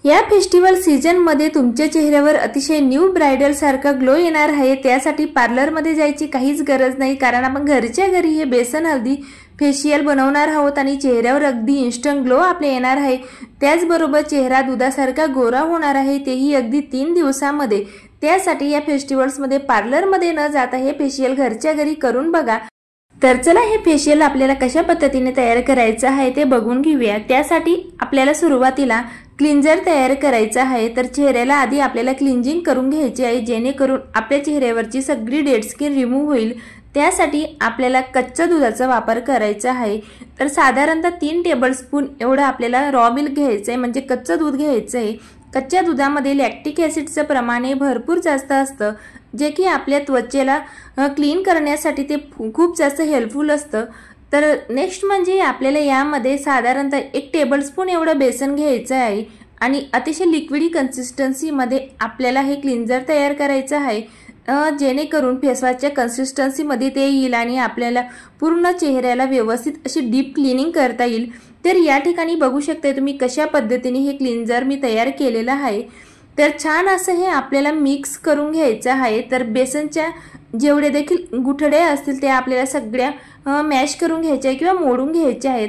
या festival season मध्ये तुमच्या चेहऱ्यावर अतिशय न्यू ब्राइडल सारखा ग्लो येणार आहे। त्यासाठी पार्लर मध्ये जायची काहीच गरज नाही, कारण आपण घरच्या घरी हे बेसन हळदी फेशियल बनवणार आहोत आणि चेहऱ्यावर अगदी इन्स्टंट ग्लो आपले येणार आहे। त्याचबरोबर चेहरा दुधासारखा गोरा होणार आहे, तेही अगदी 3 दिवसांमध्ये। त्यासाठी या फेस्टिवल्स मध्ये पार्लर मध्ये न जाता हे फेशियल घरच्या घरी करून बघा। तर चला हे फेशियल आपल्याला कशा पद्धतीने तयार करायचं आहे ते बघून घेऊया। त्यासाठी आपल्याला सुरुवातीला क्लिंजर तयार करायचा आहे। तर चेहऱ्याला आधी आपल्याला क्लिंजिंग करून घ्यायची आहे, जेणेकरून आपल्या चेहऱ्यावरची सगळी डेड स्किन रिमूव्ह होईल। त्यासाठी आपल्याला कच्च्या दुधाचा वापर करायचा आहे। तर साधारणतः 3 टेबलस्पून एवढं आपल्याला रॉ मिल्क घ्यायचं आहे, म्हणजे कच्चं दूध घ्यायचं आहे। कच्च्या दुधामध्ये लॅक्टिक ॲसिडचं प्रमाण भरपूर जास्त असतं, जे की आपल्या त्वचेला क्लीन करण्यासाठी ते खूप जास्त हेल्पफुल असतं। तर नेक्स्ट म्हणजे आपल्याला यामध्ये साधारणतः 1 टेबलस्पून एवढं बेसन घ्यायचं आहे आणि अतिशय लिक्विडी कन्सिस्टन्सीमध्ये आपल्याला हे क्लिंजर तयार करायचं आहे, जेणेकरून फेसवॉशच्या कन्सिस्टन्सीमध्ये ते येईल आणि आपल्याला पूर्ण चेहऱ्याला व्यवस्थित अशी डीप क्लिनिंग करता येईल। तर या ठिकाणी बघू शकता तुम्ही कशा पद्धतीने हे क्लिंजर मी तयार केलेलं आहे। तर छान असं हे आपल्याला मिक्स करून घ्यायचं आहे। तर बेसनच्या जेवढे देखील गुठळे असतील ते आपल्याला सगळ्या मॅश करून घ्यायचे किंवा मोडून घ्यायचे आहेत।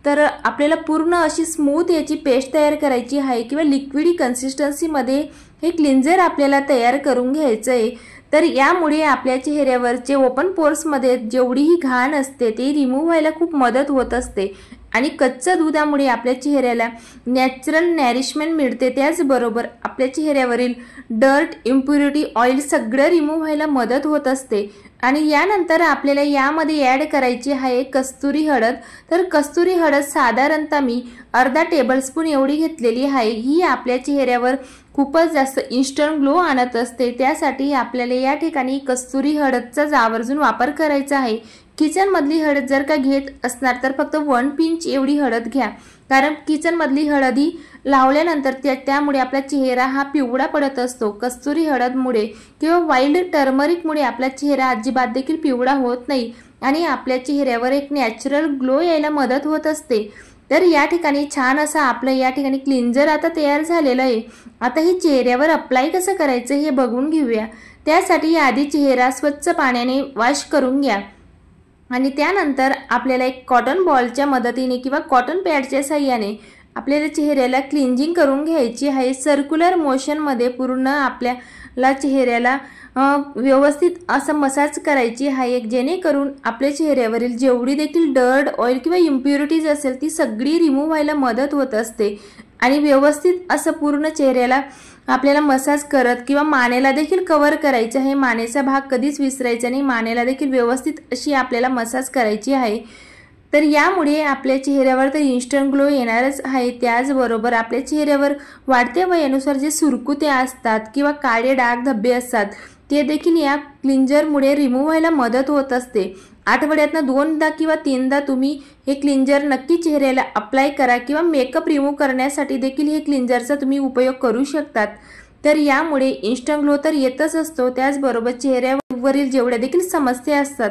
तर आपल्याला पूर्ण अशी स्मूथ याची पेस्ट तयार करायची आहे किंवा लिक्विडी कन्सिस्टन्सीमध्ये हे क्लिंजर आपल्याला तयार करून घ्यायचं आहे। तर यामुळे आपल्या चेहऱ्यावरचे ओपन पोर्समध्ये जेवढीही घाण असते ते रिमूव्ह व्हायला खूप मदत होत असते आणि कच्च्या दुधामुळे आपल्या चेहऱ्याला नॅचरल नॅरिशमेंट मिळते। त्याचबरोबर आपल्या चेहऱ्यावरील डर्ट, इम्प्युरिटी, ऑइल सगळं रिमूव्ह व्हायला मदत होत असते। आणि यानंतर आपल्याला यामध्ये ॲड करायची आहे कस्तुरी हळद। तर कस्तुरी हळद साधारणतः मी अर्धा टेबलस्पून एवढी घेतलेली आहे। ही आपल्या चेहऱ्यावर खूपच जास्त इन्स्टंट ग्लो आणत असते। त्यासाठी आपल्याला या ठिकाणी कस्तुरी हळदचा आवर्जून वापर करायचा आहे। किचन मधली हळद जर का घेत असणार तर फक्त 1 पिंच एवढी हळद घ्या, कारण किचन मधली हळद ही लावल्यानंतर त्यामुळे आपला चेहरा हा पिवळा पडत असतो। कस्तुरी हळदमुळे किंवा वाईल्ड टर्मरिकमुळे आपला चेहरा अजिबात देखील पिवळा होत नाही आणि आपल्या चेहऱ्यावर एक नॅचरल ग्लो यायला मदत होत असते। तर या ठिकाणी छान असं आपलं या ठिकाणी क्लिंजर आता तयार झालेलं आहे। आता हे चेहऱ्यावर अप्लाय कसं करायचं हे बघून घेऊया। त्यासाठी आधी चेहरा स्वच्छ पाण्याने वॉश करून घ्या आणि त्यानंतर आपल्याला एक कॉटन बॉलच्या मदतीने किंवा कॉटन पॅडच्या साहाय्याने आपल्याला चेहऱ्याला क्लिंजिंग करून घ्यायची आहे। सर्क्युलर मोशनमध्ये पूर्ण आपल्याला चेहऱ्याला व्यवस्थित असं मसाज करायची आहे, जेणेकरून आपल्या चेहऱ्यावरील जेवढी देखील डर्ट, ऑइल किंवा इम्प्युरिटीज असेल ती सगळी रिमूव्ह व्हायला मदत होत असते। आणि व्यवस्थित असं पूर्ण चेहऱ्याला आपल्याला मसाज करत किंवा मानेला देखील कव्हर करायचं आहे। मानेचा भाग कधीच विसरायचा नाही, मानेला देखील व्यवस्थित अशी आपल्याला मसाज करायची आहे। तर यामुळे आपल्या चेहऱ्यावर तर इन्स्टंट ग्लो येणारच आहे। त्याचबरोबर आपल्या चेहऱ्यावर वाढत्या वयानुसार जे सुरकुत्या असतात किंवा काळे डाग धब्बे असतात ते देखील या क्लिंजरमुळे रिमूव्ह व्हायला मदत होत असते। आठवड्यातनं 2दा किंवा 3दा तुम्ही हे क्लिंजर नक्की चेहऱ्याला अप्लाय करा किंवा मेकअप रिमूव्ह करण्यासाठी देखील हे क्लिंजरचा तुम्ही उपयोग करू शकतात। तर यामुळे इन्स्टंट ग्लो तर येतच असतो, त्याचबरोबर चेहऱ्यावरील जेवढ्या देखील समस्या असतात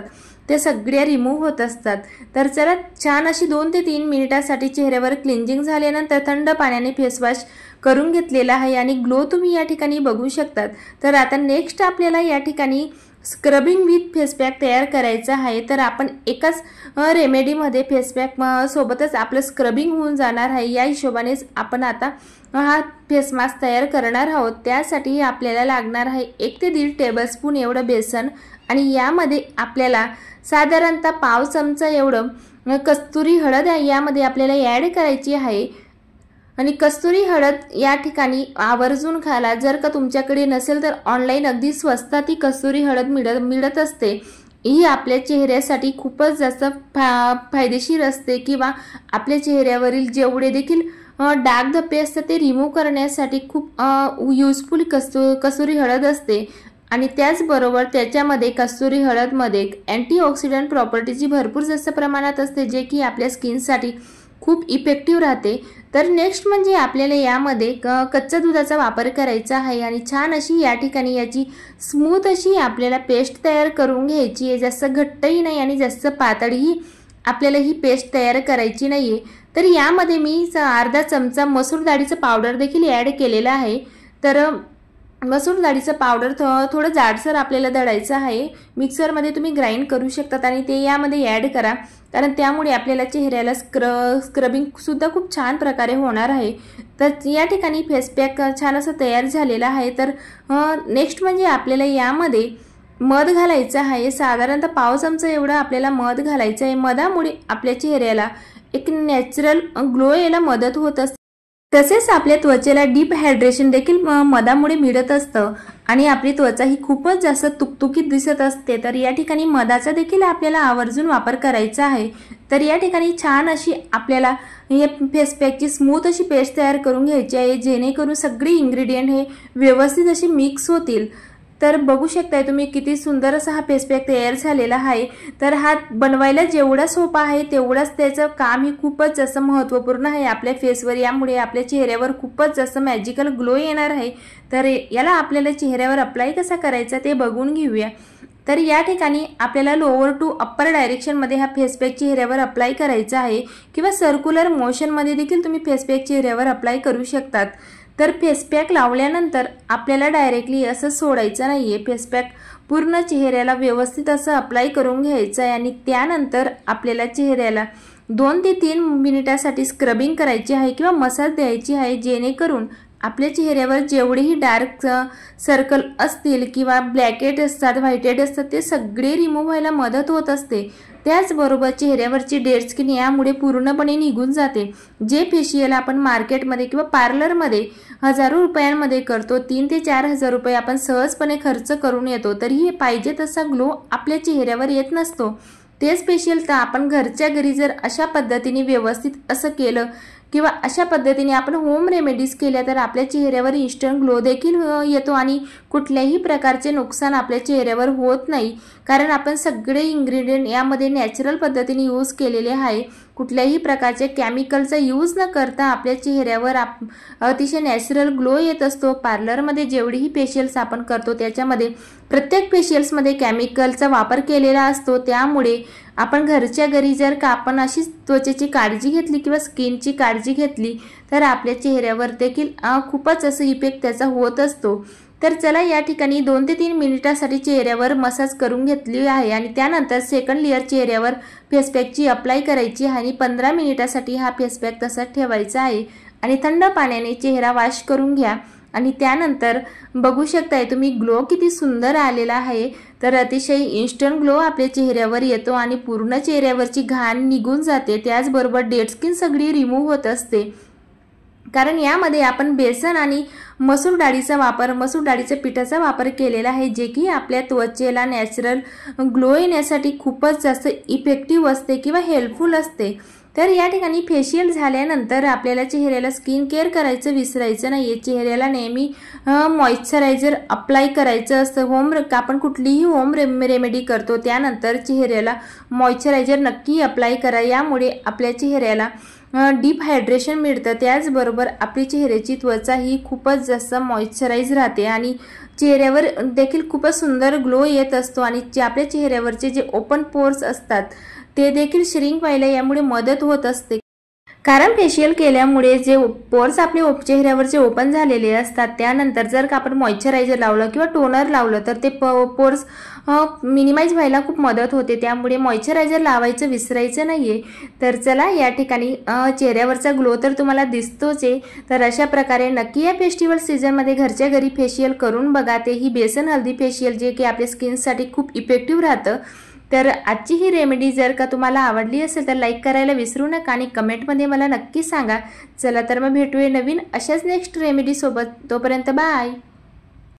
ते सगळ्या रिमूव्ह होत असतात। तर चला छान अशी 2 ते 3 मिनिटांसाठी चेहऱ्यावर क्लिंजिंग झाल्यानंतर थंड पाण्याने फेस वॉश करून घेतलेला आहे आणि ग्लो तुम्ही या ठिकाणी बघू शकतात। तर आता नेक्स्ट आपल्याला या ठिकाणी स्क्रबिंग विथ फेस पॅक तयार करायचा आहे। तर आपण एकाच रेमेडीमध्ये फेस पॅक सोबतच आपलं स्क्रबिंग होऊन जाणार आहे। या हिशोबानेच आपण आता हा फेस मास्क तयार करणार आहोत। त्यासाठी आपल्याला लागणार आहे 1 ते 1.5 टेबलस्पून एवढं बेसन आणि यामध्ये आपल्याला साधारणतः पाव चमचा एवढं कस्तुरी हळद यामध्ये आपल्याला ॲड करायची आहे। आणि कस्तुरी हळद या ठिकाणी आवर्जून घाला। जर का तुमच्याकडे नसेल तर ऑनलाईन अगदी स्वस्तात ही कस्तुरी हळद मिळत असते। ही आपल्या चेहऱ्यासाठी खूपच जास्त फायदेशीर असते किंवा आपल्या चेहऱ्यावरील जेवढे देखील डाग धब्बे असतात ते रिमूव्ह करण्यासाठी खूप युजफुल कस्तुरी हळद असते। आणि त्याचबरोबर त्याच्यामध्ये कस्तुरी हळदमध्ये अँटीऑक्सिडंट प्रॉपर्टीची भरपूर जास्त प्रमाणात असते, जे की आपल्या स्किनसाठी खूप इफेक्टिव्ह राहते। तर नेक्स्ट म्हणजे आपल्याला यामध्ये कच्च्या दुधाचा वापर करायचा आहे आणि छान अशी या ठिकाणी याची स्मूथ अशी आपल्याला पेस्ट तयार करून घ्यायची आहे। जास्त घट्टही नाही आणि जास्त पातळही आपल्याला ही पेस्ट तयार करायची नाहीये। तर यामध्ये मी अर्धा चमचा मसूर डाळीचं पावडर देखील ॲड केलेलं आहे। तर मसूर डाळीचं पावडर थोडं जाडसर आपल्याला दळायचं आहे। मिक्सरमध्ये तुम्ही ग्राइंड करू शकतात आणि ते यामध्ये ॲड करा, कारण त्यामुळे आपल्याला चेहऱ्याला स्क्रबिंग सुद्धा खूप छान प्रकारे होणार आहे। तर या ठिकाणी फेस पॅक छान असं तयार झालेला आहे। तर नेक्स्ट म्हणजे आपल्याला यामध्ये मध घालायचं आहे। साधारणतः पाव चमचा एवढं आपल्याला मध घालायचं आहे। मधामुळे आपल्या चेहऱ्याला एक नॅचरल ग्लो यायला मदत होत असते। तसेच आपल्या त्वचेला डीप हायड्रेशन देखील मधामुळे मिळत असतं आणि आपली त्वचा ही खूपच जास्त तुकतुकीत दिसत असते। तर या ठिकाणी मधाचा देखील आपल्याला आवर्जून वापर करायचा आहे। तर या ठिकाणी छान अशी आपल्याला हे फेस पॅकची स्मूथ अशी पेस्ट तयार करून घ्यायची आहे, जेणेकरून सगळे इन्ग्रेडियंट हे व्यवस्थित असे मिक्स होतील। तर बघू शकताय तुम्ही किती सुंदर असा हा फेस पॅक तयार झालेला आहे। तर हा बनवायला जेवढा सोपा आहे तेवढाच त्याचं काम ही खूपच जास्त महत्त्वपूर्ण आहे आपल्या फेसवर। यामुळे आपल्या चेहऱ्यावर खूपच जास्त मॅजिकल ग्लो येणार आहे। तर याला आपल्याला चेहऱ्यावर अप्लाय कसा करायचा ते बघून घेऊया। तर या ठिकाणी आपल्याला लोअर टू अप्पर डायरेक्शनमध्ये हा फेस पॅक चेहऱ्यावर अप्लाय करायचा आहे, किंवा सर्क्युलर मोशनमध्ये देखील तुम्ही फेस पॅक चेहऱ्यावर अप्लाय करू शकतात। तर फेस पॅक लावल्यानंतर आपल्याला डायरेक्टली असं सोडायचं नाहीये। फेस पॅक पूर्ण चेहऱ्याला व्यवस्थित असं अप्लाय करून घ्यायचं आहे आणि त्यानंतर आपल्याला चेहऱ्याला 2 ते 3 मिनिटासाठी स्क्रबिंग करायची आहे किंवा मसाज द्यायची आहे, जेणेकरून आपल्या चेहऱ्यावर जेवढेही डार्क सर्कल असतील किंवा ब्लॅकहेड असतात, व्हाईटहेड असतात, ते सगळे रिमूव्ह व्हायला मदत होत असते। त्याचबरोबर चेहऱ्यावरची डेड स्किन यामुळे पूर्णपणे निघून जाते। जे फेशियल आपण मार्केटमध्ये किंवा पार्लरमध्ये हजारो रुपयांमध्ये करतो, 3 ते 4 हजार रुपये आपण सहजपणे खर्च करून येतो, तरीही पाहिजे तसा ग्लो आपल्या चेहऱ्यावर येत नसतो। तेच फेशियल तर आपण घरच्या घरी जर अशा पद्धतीने व्यवस्थित असं केलं किंवा अशा पद्धतीने आपण होम रेमेडीज केल्या तर आपल्या चेहऱ्यावर इन्स्टंट ग्लो देखील येतो आणि कुठल्याही प्रकारचे नुकसान आपल्या चेहऱ्यावर होत नाही, कारण आपण सगळे इन्ग्रेडियंट यामध्ये नॅचरल पद्धतीने यूज केलेले आहे। कुठल्याही प्रकारचे केमिकलचा यूज न करता आपल्या चेहऱ्यावर अतिशय नॅचरल ग्लो येत असतो। पार्लरमध्ये जेवढीही फेशियल्स आपण करतो त्याच्यामध्ये प्रत्येक फेशियल्समध्ये केमिकलचा वापर केलेला असतो। त्यामुळे आपण घरच्या घरी जर का आपण अशी त्वचेची काळजी घेतली किंवा स्किनची काळजी घेतली तर आपल्या चेहऱ्यावर देखील खूपच असं इफेक्ट त्याचा होत असतो। तर चला या ठिकाणी 2 ते 3 मिनिटासाठी चेहऱ्यावर मसाज करून घेतली आहे आणि त्यानंतर सेकंड लेअर चेहऱ्यावर फेस पॅकची अप्लाय करायची आहे आणि 15 मिनिटासाठी हा फेस पॅक तसाच ठेवायचा आहे आणि थंड पाण्याने चेहरा वॉश करून घ्या आणि त्यानंतर बघू शकताय तुम्ही ग्लो किती सुंदर आलेला आहे। तर अतिशय इन्स्टंट ग्लो आपल्या चेहऱ्यावर येतो आणि पूर्ण चेहऱ्यावरची घाण निघून जाते। त्याचबरोबर डेड स्किन सगळी रिमूव्ह होत असते, कारण यामध्ये आपण बेसन आणि मसूर डाळीच्या पिठाचा वापर केलेला आहे, जे की आपल्या त्वचेला नॅचरल ग्लो येण्यासाठी खूपच जास्त इफेक्टिव्ह असते किंवा हेल्पफुल असते। तर या ठिकाणी फेशियल झाल्यानंतर आपल्याला चेहऱ्याला स्किन केअर करायचं विसरायचं नाहीये। चेहऱ्याला नेहमी मॉइश्चरायझर अप्लाय करायचं असतं। आपण कुठलीही होम रेमेडी करतो त्यानंतर चेहऱ्याला मॉइश्चरायझर नक्की अप्लाय करा। यामुळे आपल्या चेहऱ्याला डीप हायड्रेशन मिळतं, त्याचबरोबर आपली चेहऱ्याची त्वचा ही खूपच जास्त मॉइश्चराइज राहते आणि चेहऱ्यावर देखील खूपच सुंदर ग्लो येत असतो आणि आपल्या चेहऱ्यावरचे जे ओपन पोर्स असतात ते देखील श्रिंक व्हायला यामुळे मदत होत असते। कारण फेशियल केल्यामुळे जे पोर्स आपले चेहऱ्यावरचे ओपन झालेले असतात त्यानंतर जर का आपण मॉइश्चरायझर लावलं किंवा टोनर लावलं तर ते पोर्स मिनिमाइज व्हायला खूप मदत होते। त्यामुळे मॉइश्चरायझर लावायचं विसरायचं नाहीये। तर चला या ठिकाणी चेहऱ्यावरचा ग्लो तर तुम्हाला दिसतोच आहे। तर अशा प्रकारे नक्की या फेस्टिवल सीझनमध्ये घरच्या घरी फेशियल करून बघा, तेही बेसन हल्दी फेशियल, जे की आपल्या स्किनसाठी खूप इफेक्टिव्ह राहतं। तर आजची ही रेमेडी जर का तुम्हाला आवडली असेल तर लाईक करायला विसरू नका आणि कमेंटमध्ये मला नक्की सांगा। चला तर मग भेटूया नवीन अशाच नेक्स्ट रेमेडी सोबत, तोपर्यंत बाय।